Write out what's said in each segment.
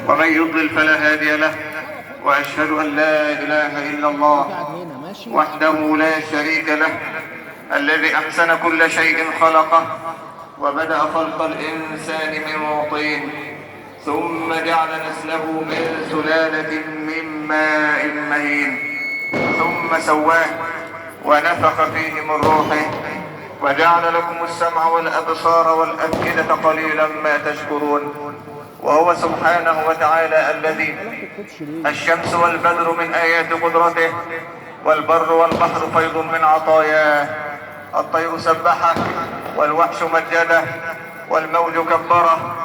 ومن يضلل فلا هادي له، وأشهد أن لا إله إلا الله وحده لا شريك له، الذي أحسن كل شيء خلقه وبدأ خلق الإنسان من طين، ثم جعل نسله من سلالة من ماء مهين، ثم سواه ونفخ فيه من روحه، وجعل لكم السمع والأبصار والأفئدة قليلا ما تشكرون. وهو سبحانه وتعالى الذي الشمس والبدر من آيات قدرته، والبر والبحر فيض من عطاياه، الطير سبحه والوحش مجده، والموج كبره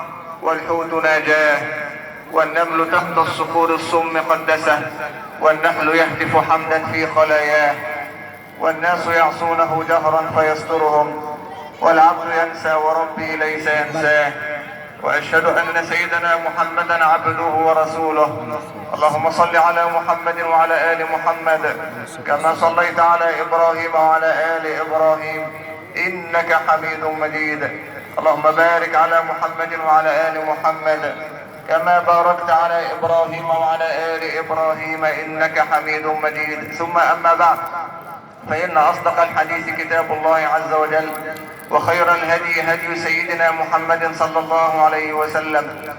والحوت ناجاه، والنمل تحت الصخور الصم قدسه، والنحل يهتف حمدا في خلاياه، والناس يعصونه جهرا فيسترهم، والعبد ينسى وربي ليس ينساه. وأشهد أن سيدنا محمدا عبده ورسوله. اللهم صل على محمد وعلى آل محمد كما صليت على إبراهيم وعلى آل إبراهيم إنك حميد مجيد. اللهم بارك على محمد وعلى آل محمد كما باركت على إبراهيم وعلى آل إبراهيم إنك حميد مجيد. ثم أما بعد، فإن أصدق الحديث كتاب الله عز وجل، وخير الهدي هدي سيدنا محمد صلى الله عليه وسلم،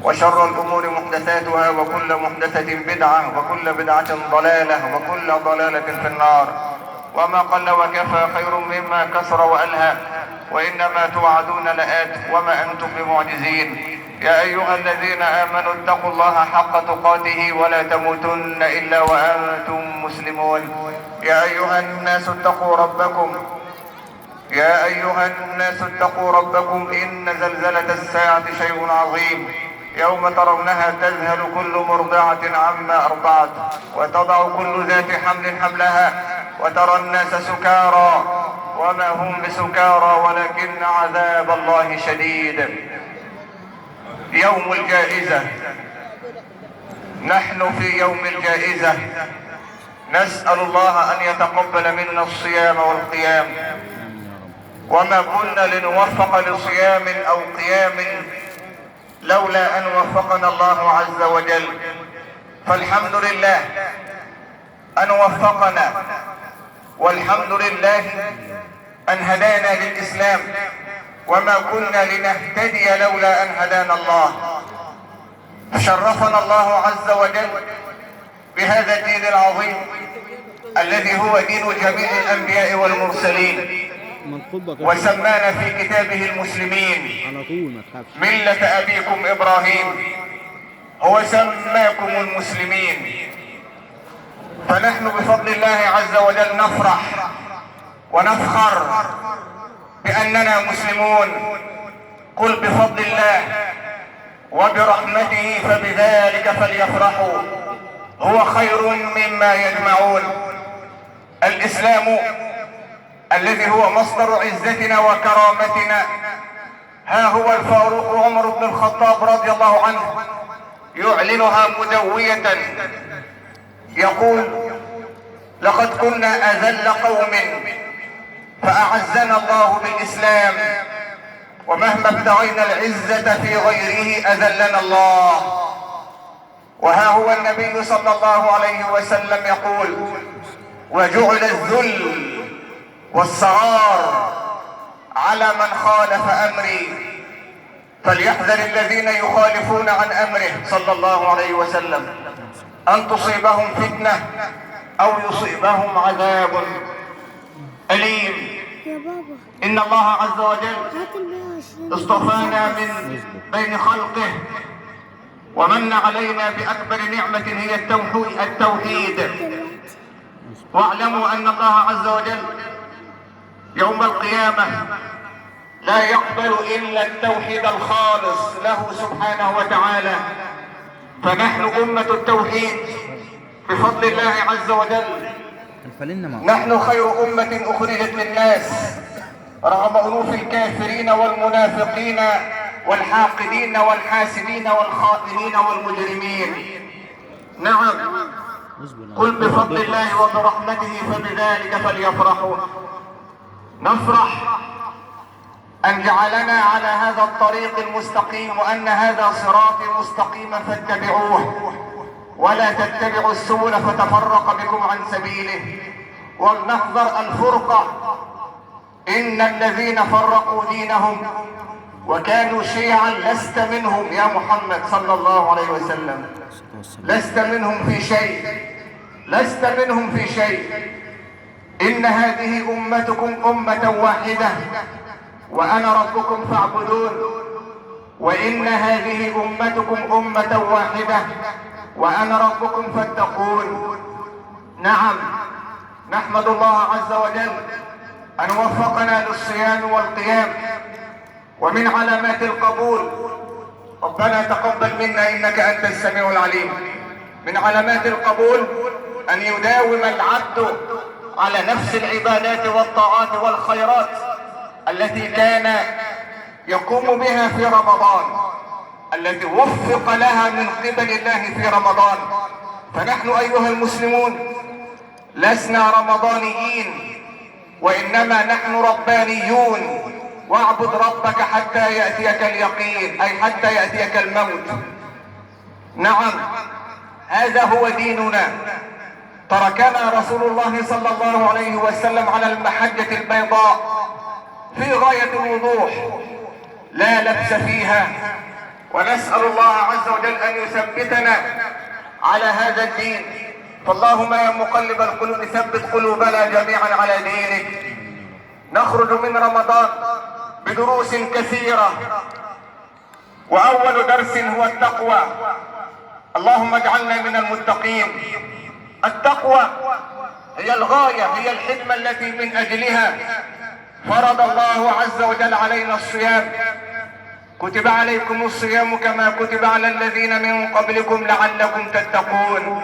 وشر الأمور محدثاتها، وكل محدثة بدعة، وكل بدعة ضلالة، وكل ضلالة في النار. وما قل وكفى خير مما كثر وألهى، وإنما توعدون لآت وما أنتم بمعجزين. يا أيها الذين آمنوا اتقوا الله حق تقاته ولا تموتن إلا وأنتم مسلمون. يا أيها الناس اتقوا ربكم إن زلزلة الساعة شيء عظيم، يوم ترونها تذهل كل مرضعة عما أرضعت، وتضع كل ذات حمل حملها، وترى الناس سكارى وما هم بسكارى ولكن عذاب الله شديد. يوم الجائزة، نحن في يوم الجائزة، نسأل الله أن يتقبل منا الصيام والقيام، وما كنا لنوفق لصيام أو قيام لولا أن وفقنا الله عز وجل. فالحمد لله أن وفقنا، والحمد لله أن هدانا للإسلام، وما كنا لنهتدي لولا أن هدانا الله. شرفنا الله عز وجل بهذا الدين العظيم الذي هو دين جميع الأنبياء والمرسلين، وسمانا في كتابه المسلمين ملة أبيكم إبراهيم، هو سماكم المسلمين. فنحن بفضل الله عز وجل نفرح ونفخر بأننا مسلمون. قل بفضل الله وبرحمته فبذلك فليفرحوا هو خير مما يجمعون. الإسلام الذي هو مصدر عزتنا وكرامتنا، ها هو الفاروق عمر بن الخطاب رضي الله عنه يعلنها مدوية، يقول: لقد كنا أذل قوم فأعزنا الله بالإسلام، ومهما ابتغينا العزة في غيره أذلنا الله. وها هو النبي صلى الله عليه وسلم يقول: وجعل الذل والصغار على من خالف أمري، فليحذر الذين يخالفون عن أمره صلى الله عليه وسلم أن تصيبهم فتنة أو يصيبهم عذاب أليم. إن الله عز وجل اصطفانا من بين خلقه، ومن علينا بأكبر نعمة هي التوحيد. واعلموا أن الله عز وجل يوم القيامة لا يقبل إلا التوحيد الخالص له سبحانه وتعالى. فنحن أمة التوحيد بفضل الله عز وجل، نحن خير أمة أخرجت للناس رغم أنوف الكافرين والمنافقين والحاقدين والحاسدين والخائنين والمجرمين. نعم، قل بفضل الله وبرحمته فبذلك فليفرحوا. نفرح أن جعلنا على هذا الطريق المستقيم، وأن هذا صراطي مستقيما فاتبعوه ولا تتبعوا السبل فتفرق بكم عن سبيله. ولنحذر الفرقة، إن الذين فرقوا دينهم وكانوا شيعا لست منهم يا محمد صلى الله عليه وسلم، لست منهم في شيء، لست منهم في شيء. إن هذه أمتكم أمة واحدة وأنا ربكم فاعبدون. وإن هذه أمتكم أمة واحدة وأنا ربكم فاتقون. نعم، نحمد الله عز وجل أن وفقنا للصيام والقيام. ومن علامات القبول، ربنا تقبل منا إنك أنت السميع العليم، من علامات القبول أن يداوم العبد على نفس العبادات والطاعات والخيرات التي كان يقوم بها في رمضان، التي وفق لها من قبل الله في رمضان. فنحن أيها المسلمون لسنا رمضانيين، وإنما نحن ربانيون. واعبد ربك حتى يأتيك اليقين، أي حتى يأتيك الموت. نعم، هذا هو ديننا. تركنا رسول الله صلى الله عليه وسلم على المحجة البيضاء في غاية الوضوح لا لبس فيها، ونسأل الله عز وجل أن يثبتنا على هذا الدين. فاللهم يا مقلب القلوب ثبت قلوبنا جميعا على دينك. نخرج من رمضان بدروس كثيرة، وأول درس هو التقوى. اللهم اجعلنا من المتقين. التقوى هي الغاية، هي الحكمة التي من أجلها فرض الله عز وجل علينا الصيام. كتب عليكم الصيام كما كتب على الذين من قبلكم لعلكم تتقون.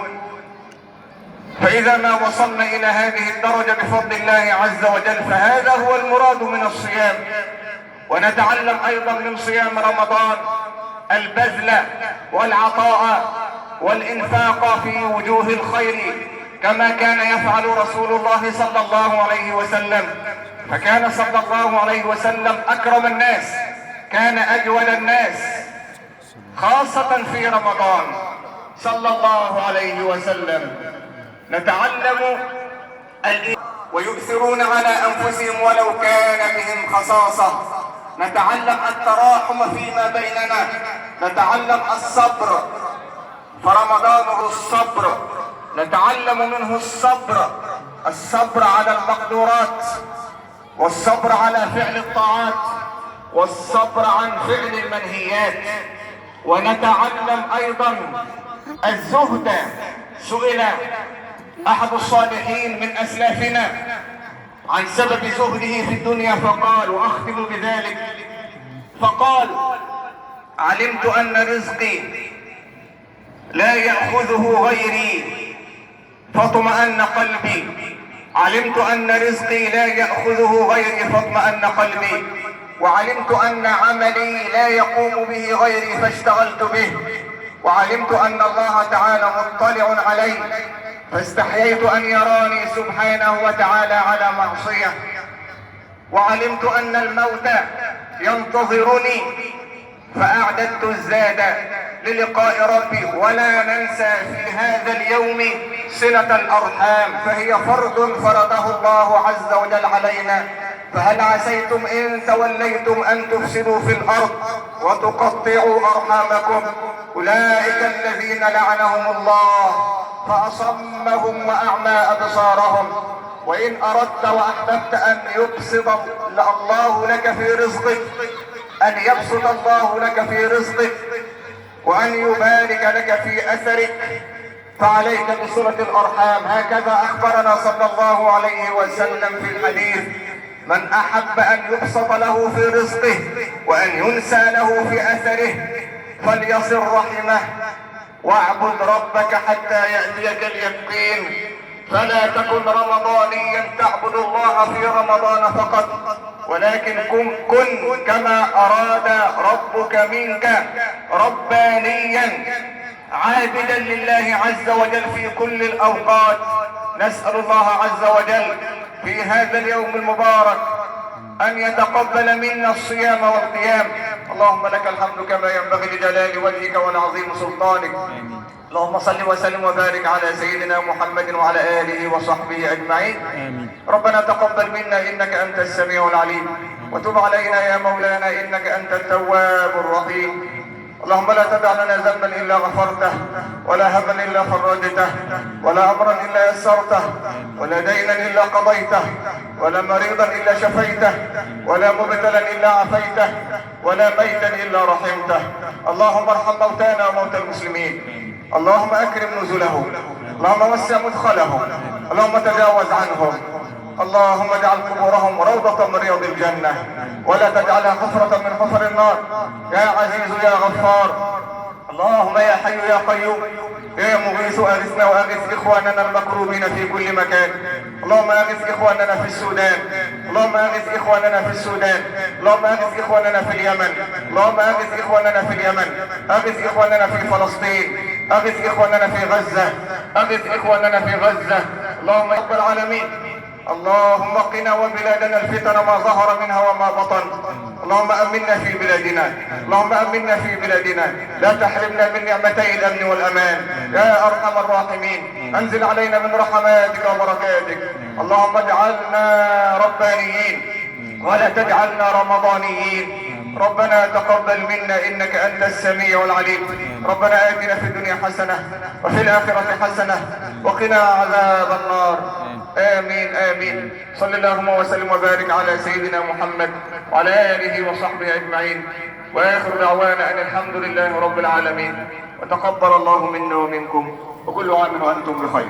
فإذا ما وصلنا إلى هذه الدرجة بفضل الله عز وجل فهذا هو المراد من الصيام. ونتعلم أيضا من صيام رمضان البذل والعطاء والإنفاق في وجوه الخير كما كان يفعل رسول الله صلى الله عليه وسلم. فكان صلى الله عليه وسلم أكرم الناس، كان أجود الناس، خاصة في رمضان صلى الله عليه وسلم. نتعلم ويؤثرون على أنفسهم ولو كان بهم خصاصة. نتعلم التراحم فيما بيننا، نتعلم الصبر، فرمضان هو الصبر. نتعلم منه الصبر، الصبر على المقدورات، والصبر على فعل الطاعات، والصبر عن فعل المنهيات. ونتعلم أيضا الزهد. سئل أحد الصالحين من أسلافنا عن سبب زهده في الدنيا فقال، وأختم بذلك، فقال: علمت أن رزقي لا يأخذه غيري فاطمأن قلبي. علمت أن رزقي لا يأخذه غيري فاطمأن قلبي، وعلمت أن عملي لا يقوم به غيري فاشتغلت به، وعلمت أن الله تعالى مطلع علي فاستحييت أن يراني سبحانه وتعالى على معصية، وعلمت أن الموت ينتظرني فأعددت الزاد للقاء ربي. ولا ننسى في هذا اليوم صلة الأرحام، فهي فرض فرضه الله عز وجل علينا. فهل عسيتم إن توليتم أن تفسدوا في الأرض وتقطعوا أرحامكم؟ أولئك الذين لعنهم الله فأصمهم وأعمى أبصارهم. وإن أردت وأحببت أن يبسط الله لك في رزقك، أن يبسط الله لك في رزقك وأن يبارك لك في أثرك، فعليك بصلة الأرحام. هكذا أخبرنا صلى الله عليه وسلم في الحديث: من أحب أن يبسط له في رزقه وأن ينسى له في أثره فليصل رحمه واعبد ربك حتى يأتيك اليقين. فلا تكن رمضانيا تعبد الله في رمضان فقط، ولكن كن كما أراد ربك منك ربانيا عابدا لله عز وجل في كل الأوقات. نسأل الله عز وجل في هذا اليوم المبارك أن يتقبل منا الصيام والقيام. اللهم لك الحمد كما ينبغي لجلال وجهك ولعظيم سلطانك. اللهم صل وسلم وبارك على سيدنا محمد وعلى آله وصحبه أجمعين. ربنا تقبل منا إنك أنت السميع العليم، وتب علينا يا مولانا إنك أنت التواب الرحيم. اللهم لا تدع لنا ذنبا إلا غفرته، ولا هما إلا فرجته، ولا أمرا إلا يسرته، ولا دينا إلا قضيته، ولا مريضا إلا شفيته، ولا مبتلا إلا عافيته، ولا ميتا إلا رحمته. اللهم ارحم موتانا وموتى المسلمين، اللهم أكرم نزلهم، اللهم وسع مدخلهم، اللهم تجاوز عنهم، اللهم اجعل قبورهم روضة من رياض الجنة، ولا تجعلها حفرة من حفر النار. يا عزيز يا غفار، اللهم يا حي يا قيوم يا مغيث اغثنا واغث اخواننا المكروبين في كل مكان. اللهم اغث اخواننا في السودان، اللهم اغث اخواننا في السودان، اللهم اغث اخواننا في اليمن، اللهم اغث اخواننا في اليمن، اغث اخواننا في فلسطين، اغث اخواننا في غزة، اغث اخواننا في غزة. اللهم يا رب العالمين، اللهم قنا وبلادنا الفتن ما ظهر منها وما بطن. اللهم امنا في بلادنا، اللهم امنا في بلادنا، لا تحرمنا من نعمتي الامن والامان يا ارحم الراحمين. انزل علينا من رحماتك وبركاتك. اللهم اجعلنا ربانيين ولا تجعلنا رمضانيين. ربنا تقبل منا انك انت السميع العليم. ربنا اتنا في الدنيا حسنة وفي الاخرة حسنة وقنا عذاب النار. امين امين. صلى اللهم وسلم وبارك على سيدنا محمد وعلى اله وصحبه اجمعين، واخر دعوانا ان الحمد لله رب العالمين، وتقبل الله منا ومنكم، وكل عام وانتم بخير.